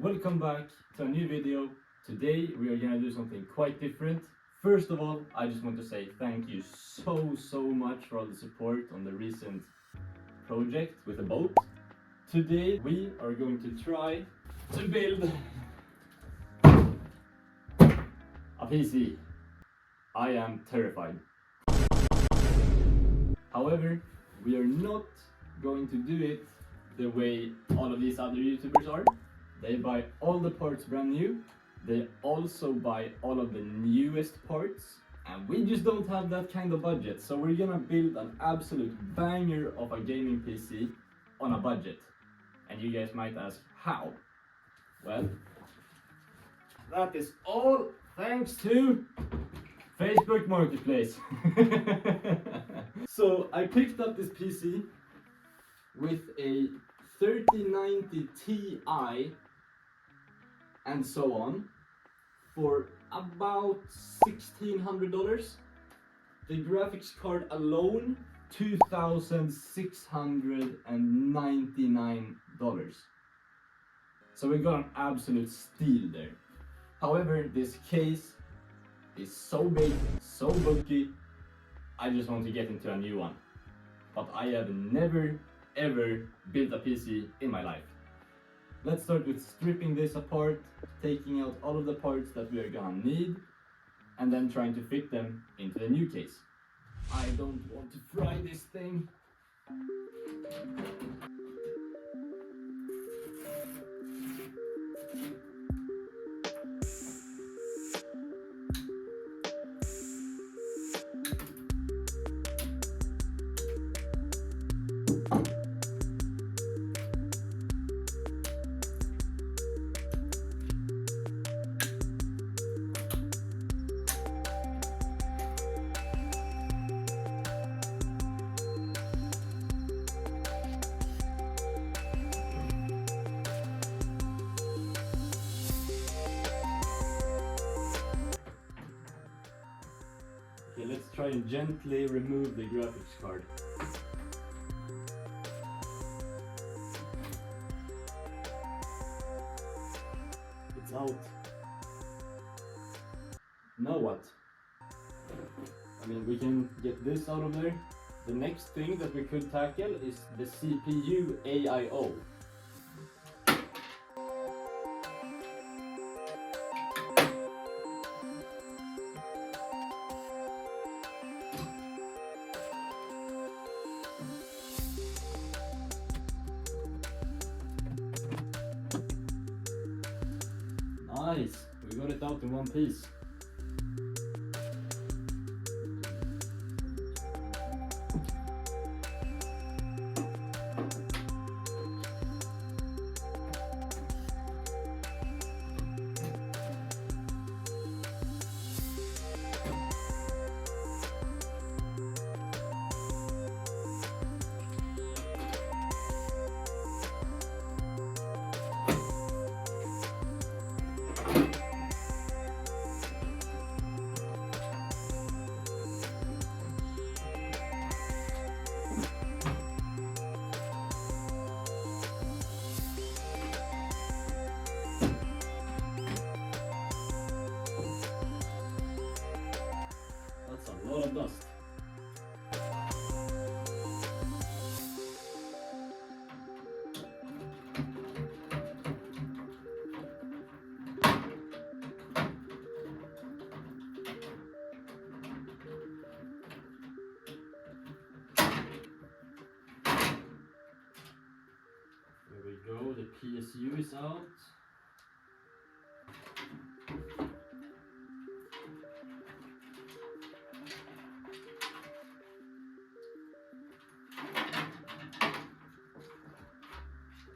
Welcome back to a new video. Today we are gonna do something quite different. First of all, I just want to say thank you so much for all the support on the recent project with the boat. Today we are going to try to build a PC. I am terrified. However, we are not going to do it the way all of these other YouTubers are. They buy all the parts brand new. They also buy all of the newest parts. And we just don't have that kind of budget. So we're gonna build an absolute banger of a gaming PC on a budget. And you guys might ask, how? Well, that is all thanks to Facebook Marketplace. So I picked up this PC with a 3090 Ti and so on for about $1,600. The graphics card alone, $2,699. So we got an absolute steal there. However, this case is so big, so bulky, I just want to get into a new one. But I have never ever built a PC in my life. Let's start with stripping this apart, taking out all of the parts that we are gonna need, and then trying to fit them into the new case. I don't want to fry this thing. Okay, let's try and gently remove the graphics card. It's out. Now what? I mean, we can get this out of there. The next thing that we could tackle is the CPU AIO. Nice, we got it out in one piece. That's a lot of dust. There we go, the PSU is out.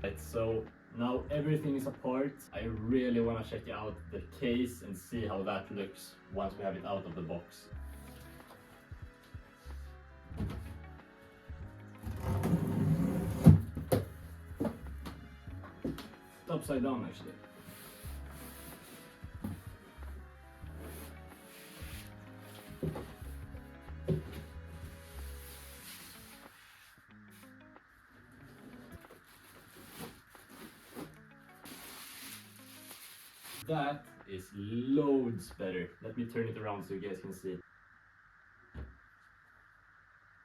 Right, so now everything is apart. I really want to check out the case and see how that looks once we have it out of the box. It's upside down actually. that is loads better. Let me turn it around so you guys can see.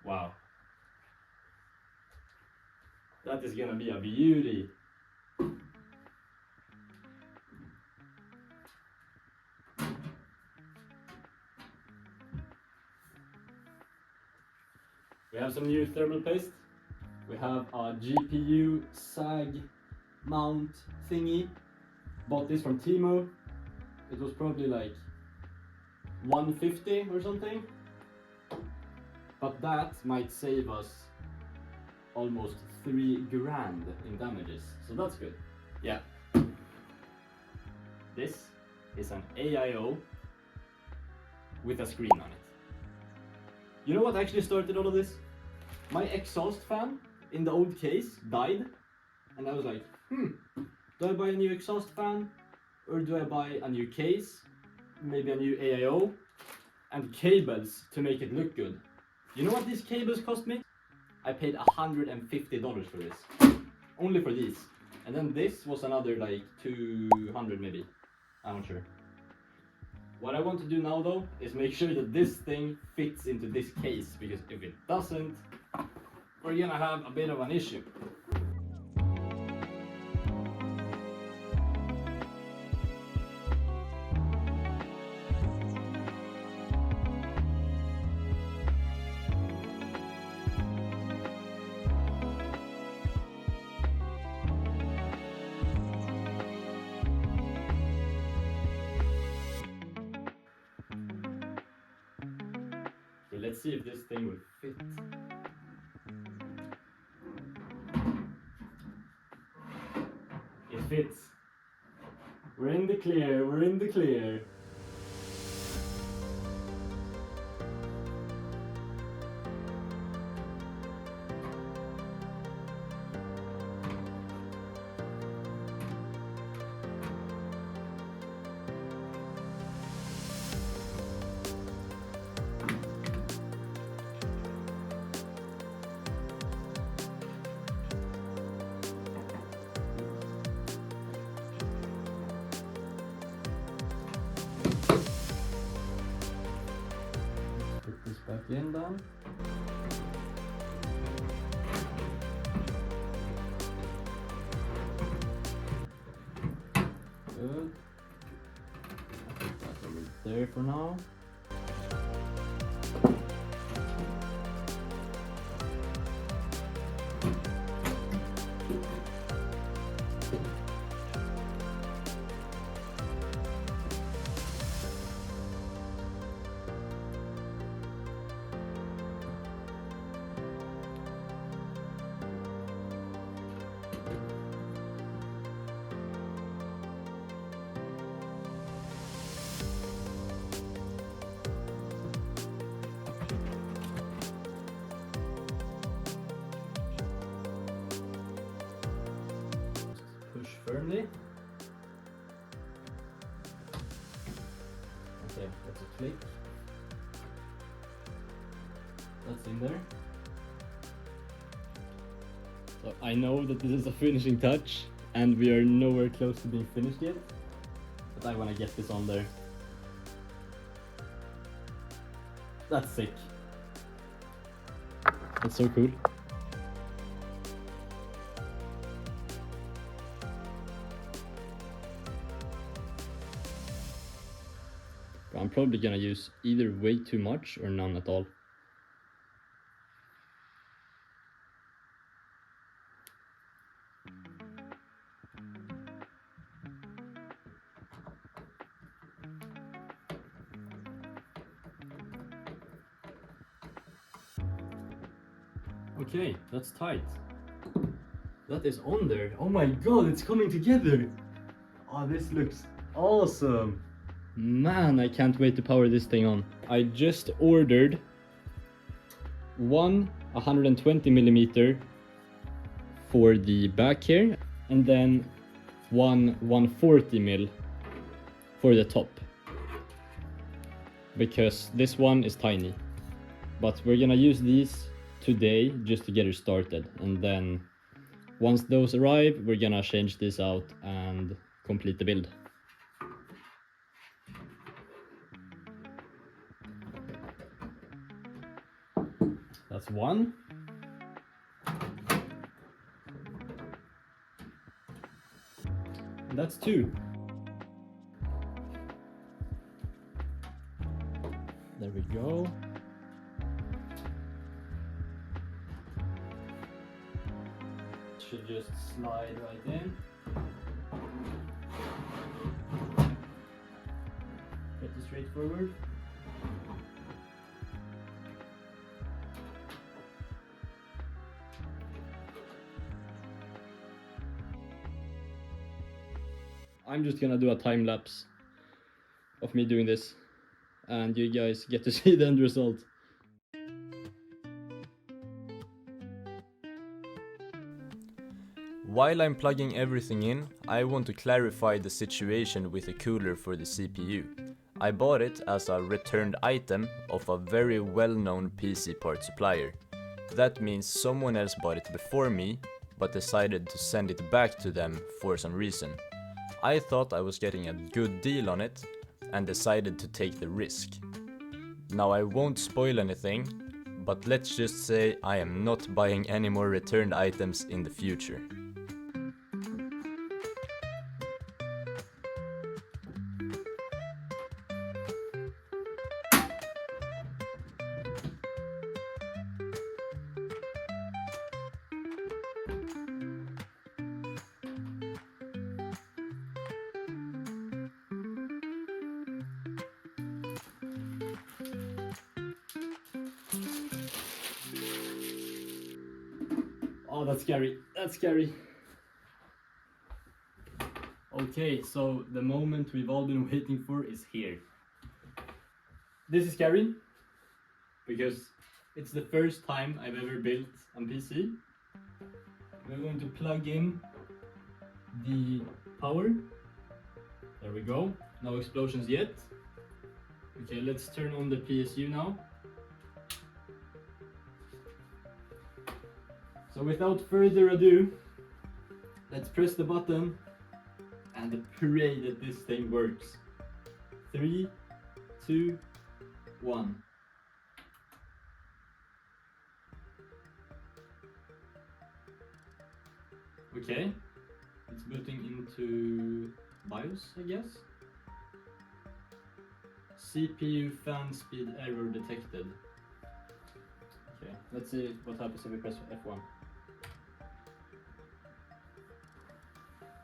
Wow. That is gonna be a beauty. We have some new thermal paste. We have a GPU sag mount thingy. Bought this from Temu. It was probably like 150 or something. But that might save us almost 3 grand in damages. So that's good. Yeah. This is an AIO with a screen on it. You know what actually started all of this? My exhaust fan in the old case died, and I was like, do I buy a new exhaust fan, or do I buy a new case, maybe a new AIO, and cables to make it look good? You know what these cables cost me? I paid $150 for this, only for these, and then this was another like 200 maybe, I'm not sure. What I want to do now though is make sure that this thing fits into this case, because if it doesn't, we're gonna have a bit of an issue. So let's see if this thing will fit. It fits. We're in the clear, we're in the clear. Put this back in then. Good. Put that over there for now. Firmly. Okay, that's a click. That's in there. So I know that this is a finishing touch and we are nowhere close to being finished yet, but I want to get this on there. That's sick. That's so cool. I'm probably gonna use either way too much or none at all. Okay, that's tight. That is on there. Oh my god, it's coming together. Oh, this looks awesome. Man, I can't wait to power this thing on. I just ordered one 120mm for the back here, and then one 140mm for the top, because this one is tiny. But we're gonna use these today just to get it started, and then once those arrive, we're gonna change this out and complete the build. That's one. And that's two. There we go. Should just slide right in. Pretty straightforward. I'm just gonna do a time lapse of me doing this, and you guys get to see the end result. While I'm plugging everything in, I want to clarify the situation with the cooler for the CPU. I bought it as a returned item of a very well-known PC part supplier. That means someone else bought it before me, but decided to send it back to them for some reason. I thought I was getting a good deal on it, and decided to take the risk. Now I won't spoil anything, but let's just say I am not buying any more returned items in the future. Oh, that's scary. That's scary. Okay, so the moment we've all been waiting for is here. This is scary because it's the first time I've ever built a PC. We're going to plug in the power. There we go. No explosions yet. Okay, let's turn on the PSU now. So without further ado, let's press the button and pray that this thing works. 3, 2, 1. Okay, it's booting into BIOS, I guess. CPU fan speed error detected. Okay, let's see what happens if we press F1.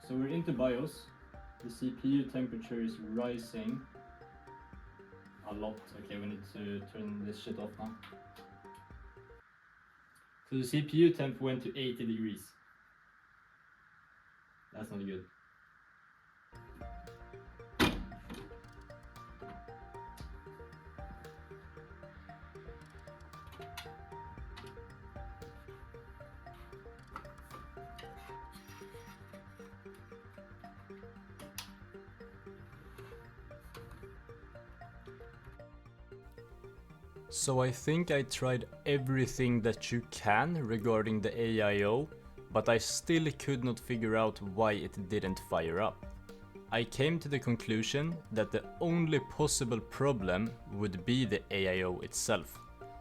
So we're into BIOS. The CPU temperature is rising a lot. Okay, we need to turn this shit off now. So the CPU temp went to 80 degrees. That's not good. So I think I tried everything that you can regarding the AIO, but I still could not figure out why it didn't fire up. I came to the conclusion that the only possible problem would be the AIO itself.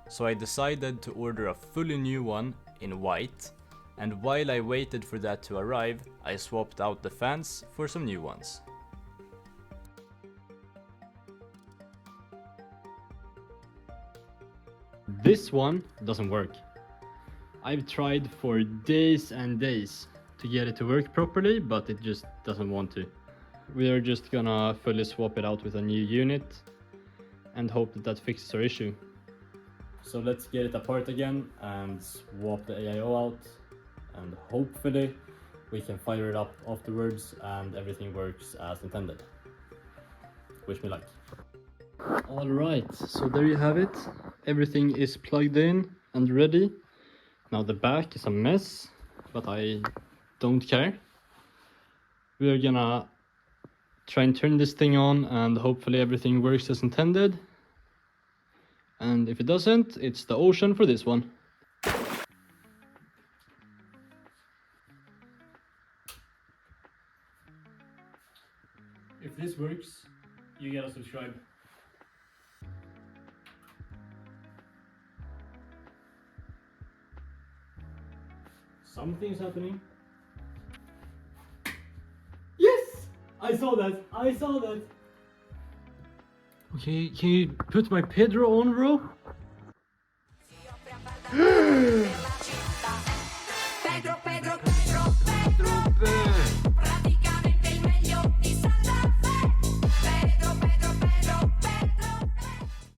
So I decided to order a fully new one in white, and while I waited for that to arrive, I swapped out the fans for some new ones. This one doesn't work. I've tried for days and days to get it to work properly, but it just doesn't want to. We are just gonna fully swap it out with a new unit and hope that that fixes our issue. So let's get it apart again and swap the AIO out, and hopefully we can fire it up afterwards and everything works as intended. Wish me luck. Alright, so there you have it. Everything is plugged in and ready. Now the back is a mess, but I don't care. We are gonna try and turn this thing on and hopefully everything works as intended. And if it doesn't, it's the ocean for this one. If this works, you gotta subscribe. Something's happening. Yes! I saw that. I saw that. Okay, can you put my Pedro on, bro? Pedro, Pedro,